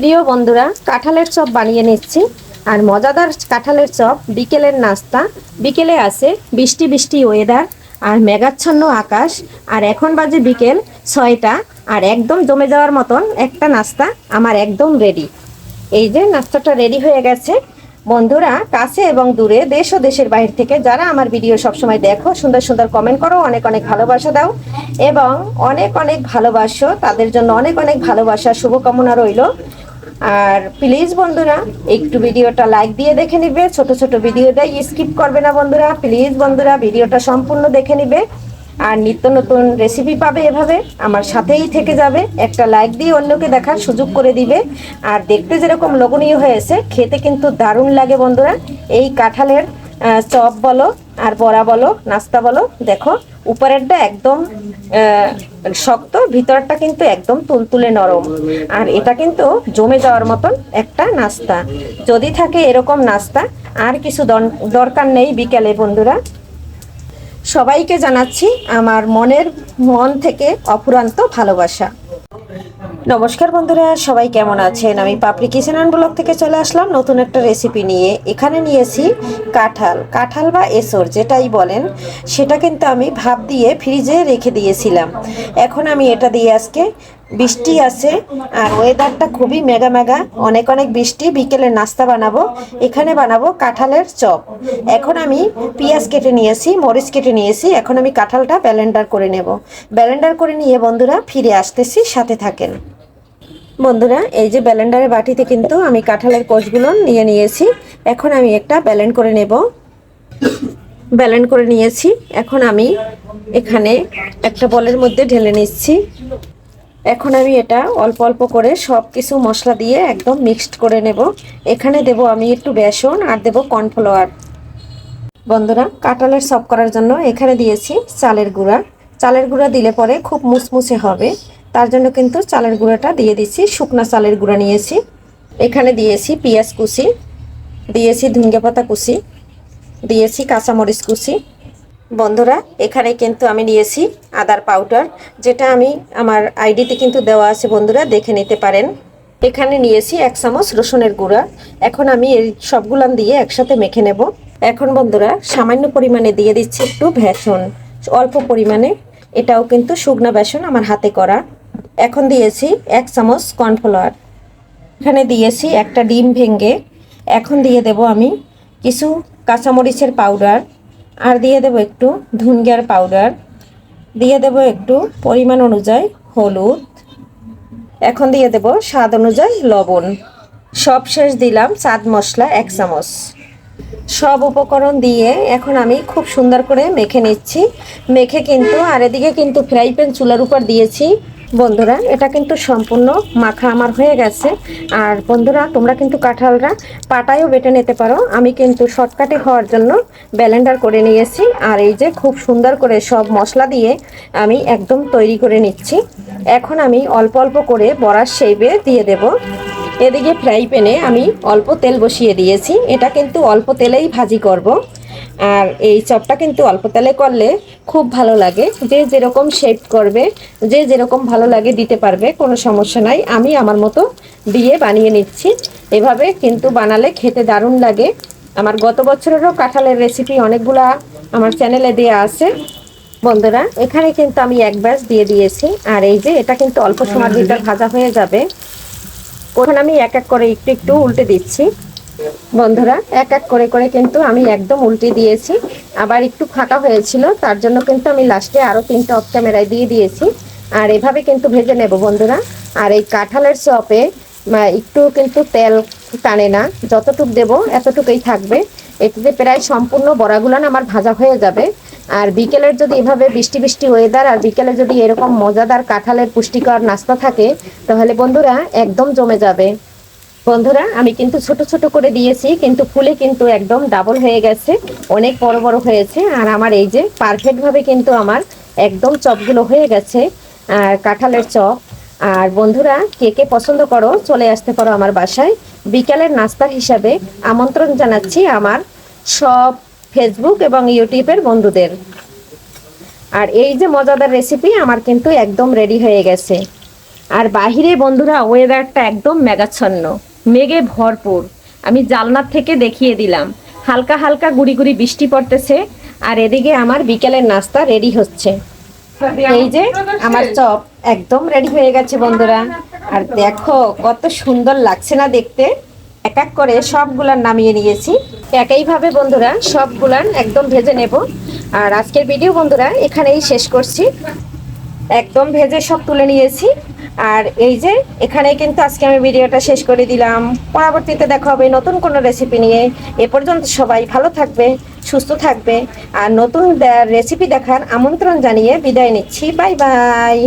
প্রিয় বন্ধুরা, কাঁঠালের চপ বানিয়ে নিচ্ছি। আর মজাদার কাঁঠালের চপ বিকেলের নাস্তা। বিকেলে আছে বৃষ্টি বৃষ্টি ওয়েদার আর মেঘাচ্ছন্ন আকাশ। আর এখন বাজে বিকেল 6টা। আর একদম জমে যাওয়ার মতন একটা নাস্তা আমার একদম রেডি। এই যে নাস্তাটা রেডি হয়ে গেছে। বন্ধুরা, কাছে এবং দূরে, দেশ ও দেশের বাইরে থেকে যারা আমার ভিডিও সবসময় দেখো, সুন্দর সুন্দর কমেন্ট করো, অনেক অনেক ভালোবাসা দাও এবং অনেক অনেক ভালোবাসো, তাদের জন্য অনেক অনেক ভালোবাসা, শুভকামনা রইল। আর প্লিজ বন্ধুরা, একটু ভিডিওটা লাইক দিয়ে দেখে নিবে। ছোট ছোট ভিডিওটা স্কিপ করবে না বন্ধুরা। প্লিজ বন্ধুরা, ভিডিওটা সম্পূর্ণ দেখে নিবে। আর নিত্য নতুন রেসিপি পাবে, এভাবে আমার সাথেই থেকে যাবে। একটা লাইক দিয়ে অন্যকে দেখার সুযোগ করে দিবে। আর দেখতে যেরকম লোভনীয় হয়েছে, খেতে কিন্তু দারুণ লাগে বন্ধুরা। এই কাঁঠালের চপ বলো আর বড়া বলো, নাস্তা বলো, দেখো উপরেরটা একদম শক্ত, ভিতরটা কিন্তু একদম তুলতুলে নরম। আর এটা কিন্তু জমে যাওয়ার মতন একটা নাস্তা। যদি থাকে এরকম নাস্তা, আর কিছু দরকার নেই বিকেলে বন্ধুরা। সবাইকে জানাচ্ছি আমার মন থেকে অফুরন্ত ভালোবাসা। নমস্কার বন্ধুরা, সবাই কেমন আছেন? আমি পাপড়ি কিচেন অ্যান্ড ব্লগ থেকে চলে আসলাম নতুন একটা রেসিপি নিয়ে। এখানে নিয়েছি কাঁঠাল বা এসর যেটাই বলেন, সেটা কিন্তু আমি ভাপ দিয়ে ফ্রিজে রেখে দিয়েছিলাম। এখন আমি এটা দিয়ে আজকে, বৃষ্টি আছে আর ওয়েদারটা খুবই মেগা মেগা, অনেক অনেক বৃষ্টি, বিকেলে নাস্তা বানাবো। এখানে বানাবো কাঁঠালের চপ। এখন আমি পেঁয়াজ কেটে নিয়েছি, মরিচ কেটে নিয়েছি। এখন আমি কাঁঠালটা ব্লেন্ডার করে নেব। ব্লেন্ডার করে নিয়ে বন্ধুরা ফিরে আসতেছি, সাথে থাকেন। বন্ধুরা, এই যে ব্লেন্ডারের বাটিতে কিন্তু আমি কাঁঠালের কোষগুলো নিয়ে নিয়েছি। এখন আমি একটা ব্লেন্ড করে নেব। ব্লেন্ড করে নিয়েছি। এখন আমি এখানে একটা বলের মধ্যে ঢেলে নিচ্ছি। এখন আমি এটা অল্প অল্প করে সব কিছু মশলা দিয়ে একদম মিক্সড করে নেব। এখানে দেব আমি একটু বেসন আর দেব কর্নফ্লাওয়ার। বন্ধুরা, কাঁঠালের চপ করার জন্য এখানে দিয়েছি চালের গুঁড়া। চালের গুঁড়া দিলে পরে খুব মুচমুচে হবে, তার জন্য কিন্তু চালের গুঁড়াটা দিয়ে দিচ্ছি। শুকনা চালের গুঁড়া নিয়েছি। এখানে দিয়েছি পেঁয়াজ কুচি, দিয়েছি ধনিয়া পাতা কুচি, দিয়েছি কাঁচামরিচ কুচি। বন্ধুরা, এখানে কিন্তু আমি নিয়েছি আদার পাউডার, যেটা আমি আমার আইডিতে কিন্তু দেওয়া আছে, বন্ধুরা দেখে নিতে পারেন। এখানে নিয়েছি 1 চামচ রসুনের গুঁড়া। এখন আমি এই সবগুলান দিয়ে একসাথে মেখে নেব। এখন বন্ধুরা সামান্য পরিমাণে দিয়ে দিচ্ছি একটু বেসন, অল্প পরিমাণে। এটাও কিন্তু শুকনা বেসন, আমার হাতে করা। এখন দিয়েছি 1 চামচ কর্নফ্লাওয়ার। এখানে দিয়েছি একটা ডিম ভেঙে। এখন দিয়ে দেব আমি কিছু কাঁচামরিচের পাউডার, আর দিয়ে দেব একটু ধনিয়ার পাউডার, দিয়ে দেব একটু পরিমাণ অনুযায়ী হলুদ। এখন দিয়ে দেব স্বাদ অনুযায়ী লবণ। সব শেষ দিলাম চাট মশলা 1 চামচ। সব উপকরণ দিয়ে এখন আমি খুব সুন্দর করে মেখে নিচ্ছি। মেখে কিন্তু আর এদিকে কিন্তু ফ্রাই প্যান চুলার উপর দিয়েছি। বন্ধুরা, এটা কিন্তু সম্পূর্ণ মাখা আমার হয়ে গেছে। আর বন্ধুরা, তোমরা কিন্তু কাঁঠালটা পাটায়ও বেটে নিতে পারো। আমি কিন্তু শর্টকাটে হওয়ার জন্য ব্লেন্ডার করে নিয়েছি। আর এই যে খুব সুন্দর করে সব মশলা দিয়ে আমি একদম তৈরি করে নিচ্ছি। এখন আমি অল্প অল্প করে বড়ার শেপে দিয়ে দেব। এদিকে ফ্রাই প্যানে আমি অল্প তেল বসিয়ে দিয়েছি। এটা কিন্তু অল্প তেলেই ভাজি করব। আর এই চপটা কিন্তু অল্প তেলে করলে খুব ভালো লাগে। যে যেরকম শেপ করবে, যে যেরকম ভালো লাগে দিতে পারবে, কোনো সমস্যা নাই। আমি আমার মতো দিয়ে বানিয়ে নিচ্ছি। এভাবে কিন্তু বানালে খেতে দারুণ লাগে। আমার গত বছরেরও কাঁঠালের রেসিপি অনেকগুলা আমার চ্যানেলে দেওয়া আছে। বন্ধুরা, এখানে কিন্তু আমি এক ব্যাচ দিয়ে দিয়েছি। আর এই যে এটা কিন্তু অল্প সময়ের ভিতর ভাজা হয়ে যাবে। ওখানে আমি এক এক করে একটু একটু উল্টে দিচ্ছি। বন্ধুরা, এক এক করে করে কিন্তু আমি একদম উল্টে দিয়েছি। আবার একটু ফাঁকা হয়েছিল, তার জন্য কিন্তু আমি লাস্টে আরও 3টা অফ ক্যামেরায় দিয়ে দিয়েছি। আর এভাবে কিন্তু ভেজে নেব বন্ধুরা। আর এই কাঁঠালের চপে একটু কিন্তু তেল টানে না, যতটুক দেব এতটুকুই থাকবে। এতে প্রায় সম্পূর্ণ বড়াগুলান আমার ভাজা হয়ে যাবে। আর বিকেলের যদি এভাবে বৃষ্টি বৃষ্টি ওয়েদার, আর বিকেলে যদি এরকম মজাদার কাঁঠালের পুষ্টিকর নাস্তা থাকে, তাহলে বন্ধুরা একদম জমে যাবে। বন্ধুরা, আমি কিন্তু ছোট ছোট করে দিয়েছি, কিন্তু ফুলে কিন্তু একদম ডাবল হয়ে গেছে, অনেক বড় বড় হয়েছে। আর আমার এই যে পারফেক্টভাবে কিন্তু আমার একদম চপগুলো হয়ে গেছে, আর কাঁঠালের চপ। আর বন্ধুরা, কে কে পছন্দ করো, চলে আসতে পারো আমার বাসায় বিকালের নাস্তার হিসাবে। আমন্ত্রণ জানাচ্ছি আমার সব ফেসবুক এবং ইউটিউবের বন্ধুদের। আর এই যে মজাদার রেসিপি আমার কিন্তু একদম রেডি হয়ে গেছে। আর বাহিরে বন্ধুরা ওয়েদারটা একদম মেঘাচ্ছন্ন, মেঘে ভরপুর। আমি জানলার থেকে দেখিয়ে দিলাম, হালকা হালকা গুড়ি গুড়ি বৃষ্টি পড়তেছে। আর এদিকে আমার বিকেলের নাস্তা রেডি হচ্ছে। এই যে আমার চপ একদম রেডি হয়ে গেছে বন্ধুরা। আর দেখো কত সুন্দর লাগছে না দেখতে। এক এক করে সবগুলান নামিয়ে নিয়েছি। একইভাবে বন্ধুরা সবগুলান একদম ভেজে নেব। আর আজকের ভিডিও বন্ধুরা এখানেই শেষ করছি। একদম ভেজে সব তুলে নিয়েছি। আর এই যে এখানে কিন্তু আজকে আমি ভিডিওটা শেষ করে দিলাম। পরবর্তীতে দেখা হবে নতুন কোনো রেসিপি নিয়ে। এ পর্যন্ত সবাই ভালো থাকবে, সুস্থ থাকবে। আর নতুন রেসিপি দেখার আমন্ত্রণ জানিয়ে বিদায় নিচ্ছি। Bye bye.